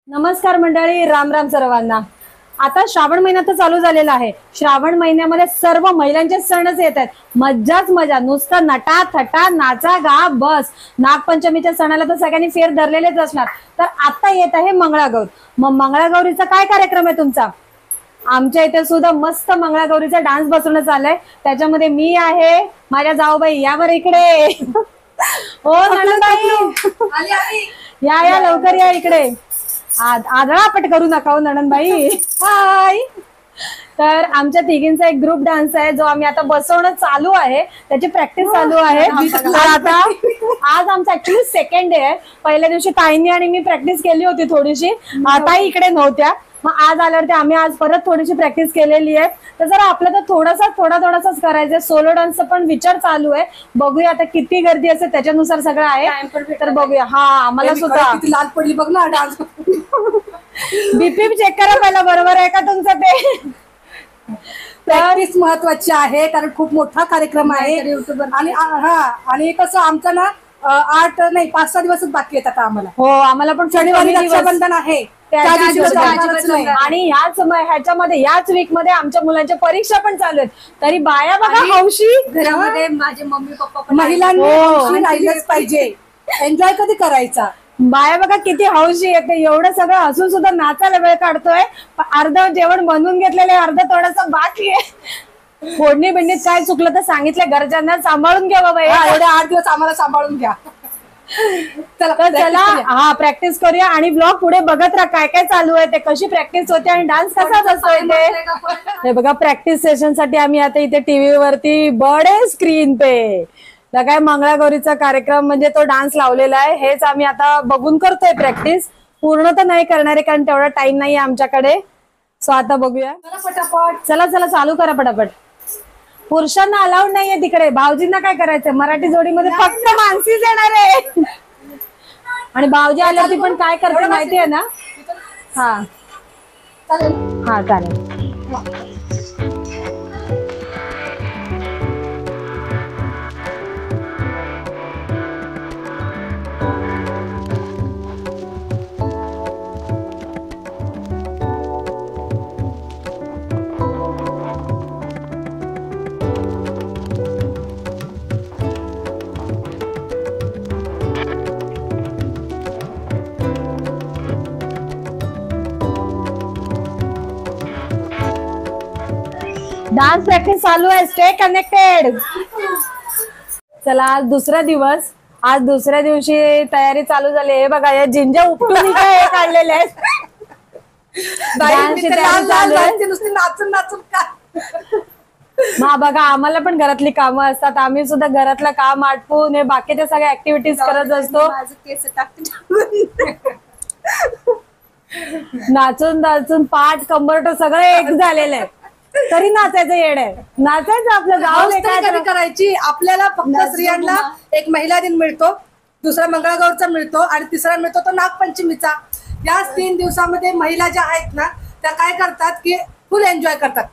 नमस्कार मंडळी, राम राम सर्वांना। आता श्रावण महिना तर चालू झालेला आहे। श्रावण महिन्यामध्ये सर्व महिलांचे सणच येत आहेत। मज्जाच मजा, नुसतं नटा थटा नाचा गा बस। नागपंचमीच्या सणाला तर सगळ्यांनी फेर धरलेलेच असणार। तर आता येत आहे मंगळागौर। मग मंगळागौरीचा काय कार्यक्रम आहे तुमचा? आमच्या इथे सुद्धा मस्त मंगळागौरीचा डान्स बसवण्यात चाललाय। त्याच्यामध्ये मी आहे, माझ्या जाऊबाई यावर इकडे हो नणंदबाई, या या लवकर या इकडे। आदळा पट करू नका हो नणंदबाई। हाय। तर आमच्या तिघींचा एक ग्रुप डान्स आहे जो आम्ही आता बसवणं चालू आहे, त्याची प्रॅक्टिस चालू आहे। आता आज आमचा ऍक्च्युली सेकंड डे आहे। पहिल्या दिवशी ताईंनी आणि मी प्रॅक्टिस केली होती थोडीशी, ताई इकडे नव्हत्या। मग आज आल्यावरती आम्ही आज परत थोडीशी प्रॅक्टिस केलेली आहे। तर जरा आपलं तर थोडासाच करायचंय। सोलो डान्सचा पण विचार चालू आहे, बघूया आता किती गर्दी असेल त्याच्यानुसार सगळं आहे। तर बघूया। हा आम्हाला सुद्धा लाल पडली बघ ना डान्स। बीपी चेक करा पहिला, बरोबर आहे का तुमचं ते? प्रॅक्टिस महत्वाची आहे कारण खूप मोठा कार्यक्रम आहे। आणि कसं आमचं ना 5-6 दिवसच बाकी आहेत आता आम्हाला। हो, आम्हाला पण शनिवारी रक्षाबंधन आहे आणि ह्याच्यामध्ये याच वीक मध्ये आमच्या मुलांच्या परीक्षा पण चालू आहेत। तरी बाया बघा हौशी, घरामध्ये माझे मम्मी पप्पा पण महिलांनी राहिलंच पाहिजे। एन्जॉय कधी करायचा? बाया बघा किती हौशी येते। एवढं सगळं असून सुद्धा नाचायला वेळ काढतोय। अर्ध जेवण बनवून घेतलेले, अर्ध थोडंसं बाकी आहे। फोडणी बिडणीत काय चुकलं तर सांगितलं घरच्यांना, सांभाळून घ्या बाबा। एवढे 8 दिवस आम्हाला सांभाळून घ्या। चला हा प्रॅक्टिस करूया आणि ब्लॉग पुढे बघत राहा काय काय चालू आहे ते, कशी प्रॅक्टिस होते आणि डान्स कसा बसतोय ते। हे बघा प्रॅक्टिस सेशन साठी आम्ही आता इथे टीव्ही वरती बडे स्क्रीन पे काय मंगळागौरीचा कार्यक्रम म्हणजे तो डान्स लावलेला आहे। हेच आम्ही आता बघून करतोय प्रॅक्टिस। पूर्ण तर नाही करणार आहे कारण तेवढा टाइम नाही आमच्याकडे। सो आता बघूया पटापट। चला चालू करा पटापट। पुरुषांना अलाउड नाहीये तिकडे। भाऊजींना काय करायचंय? मराठी जोडीमध्ये फक्त मानसीच येणार आहे। आणि भाऊजी आल्यावरती पण काय करते माहितीये ना? हा चालेल। डान्स प्रॅक्टिस चालू आहे, स्टे कनेक्टेड। चला आज दुसरा दिवस, आज दुसऱ्या दिवशी तयारी चालू झाली। हे बघा या जिंजा उपटून काढलेले आहेत। नुसती नाचून काय मग बघा आम्हाला पण घरातली कामं असतात, आम्ही सुद्धा घरातलं काम आटपून हे बाकीच्या सगळ्या ऍक्टिव्हिटीज करत असतो। नाचून पाठ कंबरट सगळं एक झालेलं आहे, तरी नाचायचं येड आहे। नाचायचं आपलं गाव काय करायची। आपल्याला फक्त स्त्रियांना एक महिला दिन मिळतो, दुसरा मंगळागौरचा मिळतो आणि तिसरा मिळतो तो नागपंचमीचा। याच 3 दिवसामध्ये महिला ज्या आहेत ना त्या काय करतात की फुल एन्जॉय करतात।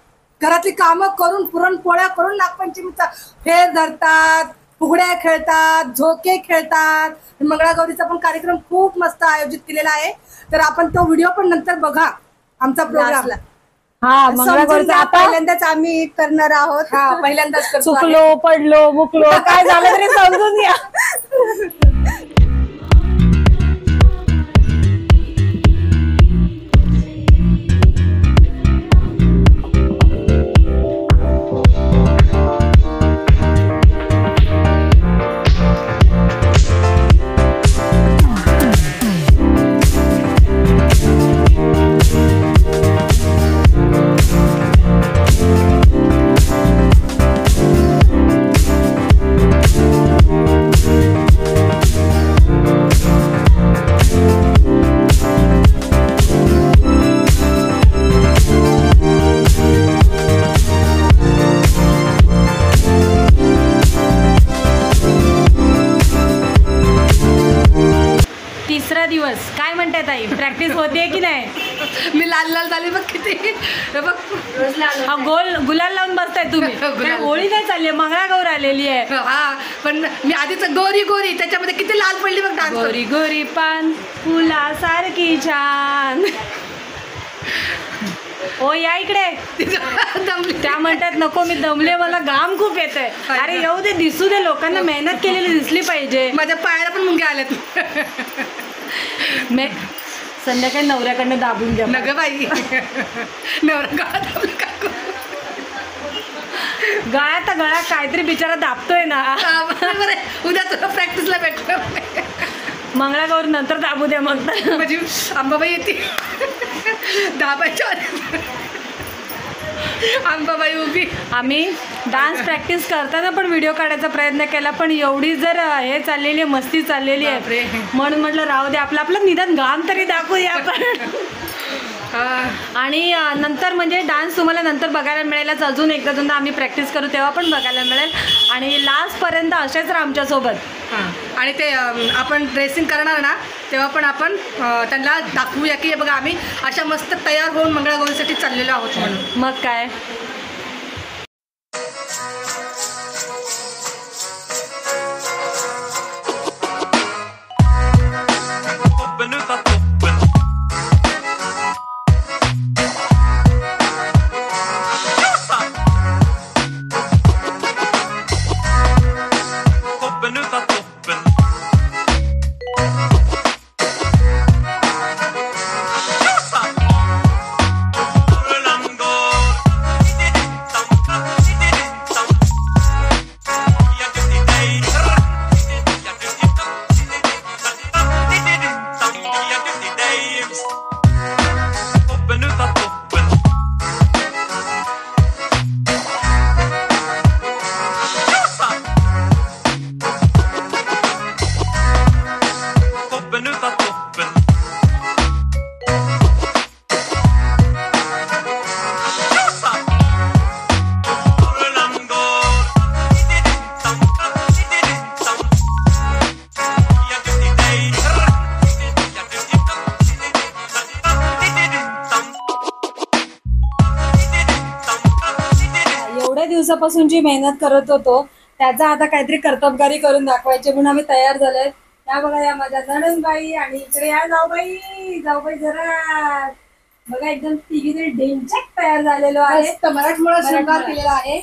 घरातली कामं करून पुरणपोळ्या करून नागपंचमीचा फेर धरतात, फुगड्या खेळतात, झोके खेळतात। मंगळागौरीचा पण कार्यक्रम खूप मस्त आयोजित केलेला आहे। तर आपण तो व्हिडिओ पण नंतर बघा आमचा प्रोग्राम। हा मंगळागौरीचा पहिल्यांदाच आम्ही करणार आहोत। पहिल्यांदाच चुकलो पडलो मुकलो काय झालं तरी समजून घ्या। होते की नाही? मी लाल लाल झाली बघ किती. हे बघ हा गोल गुलाल लावून बसताय तुम्ही. गुलाल. होळी नाही चालली आहे, मंगळागौर आलेली आहे. हा पण मी आधीच गोरी गोरी त्याच्यामध्ये किती लाल पडली बघ डान्स. गोरी गोरी पान फुलासारखी छान. ओ या इकडे. दमली. त्या म्हणतात नको मी दमले, मला घाम खूप येत आहे. अरे येऊ दे, दिसू दे, लोकांना मेहनत केलेली दिसली पाहिजे. माझ्या पायाला पण मुंग्या आल्यात. मे संध्याकाळी नवऱ्याकडनं दाबून घ्या. नग बाई नवरा गळा दाबला का गं? गळ्यात गळ्यात काहीतरी बिचारा दाबतोय ना. हा, बरोबर आहे. उद्या तुला प्रॅक्टिसला भेटलं. मंगळागौर नंतर दाबू द्या मग. म्हणजे अंबाबाई येते दाबायच्या आधी. अंबाबाई उभी. आम्ही डान्स प्रॅक्टिस करताना पण व्हिडिओ काढायचा प्रयत्न केला, पण एवढी जर हे चाललेली आहे, मस्ती चाललेली बापरे. आहे, म्हणून म्हटलं राहू दे, आपलं निदान घाम तरी दाखवूया आपण. आणि नंतर म्हणजे डान्स तुम्हाला नंतर बघायला मिळेलच. अजून एकदा दोनदा आम्ही प्रॅक्टिस करू तेव्हा पण बघायला मिळेल. आणि लास्टपर्यंत असेच राहा आमच्यासोबत. हां आणि ते आपण ड्रेसिंग करणार ना तेव्हा पण आपण त्यांना दाखवूया की हे बघा आम्ही अशा मस्त तयार होऊन मंगळागौरीसाठी चाललेलो आहोत म्हणून. मग काय. दिवसापासून जी मेहनत करत होतो त्याचा आता काहीतरी कर्तबगारी करून दाखवायचे म्हणून आम्ही तयार झालोय. त्या बघा या माझ्या नणंदबाई आणि इकडे या जाऊबाई. जाऊबाई जरा बघा एकदम तिघी तरी ढेंचॅक तयार झालेलो आहे. मराठमोळा शृंगार केलेला आहे.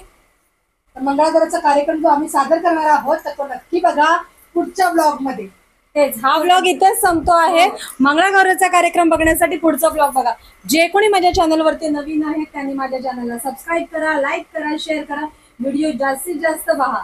मंगळागौरचा कार्यक्रम जो आम्ही सादर करणार आहोत तर तो नक्की बघा पुढच्या ब्लॉग मध्ये. तेच हा ब्लॉग इथेच संपतो आहे. मंगळागौरचा कार्यक्रम बघण्यासाठी पुढचा ब्लॉग बघा. जे कोणी माझ्या चॅनलवरती नवीन आहे त्यांनी माझ्या चॅनलला सबस्क्राईब करा, लाईक करा, शेअर करा, व्हिडिओ जास्तीत जास्त पहा.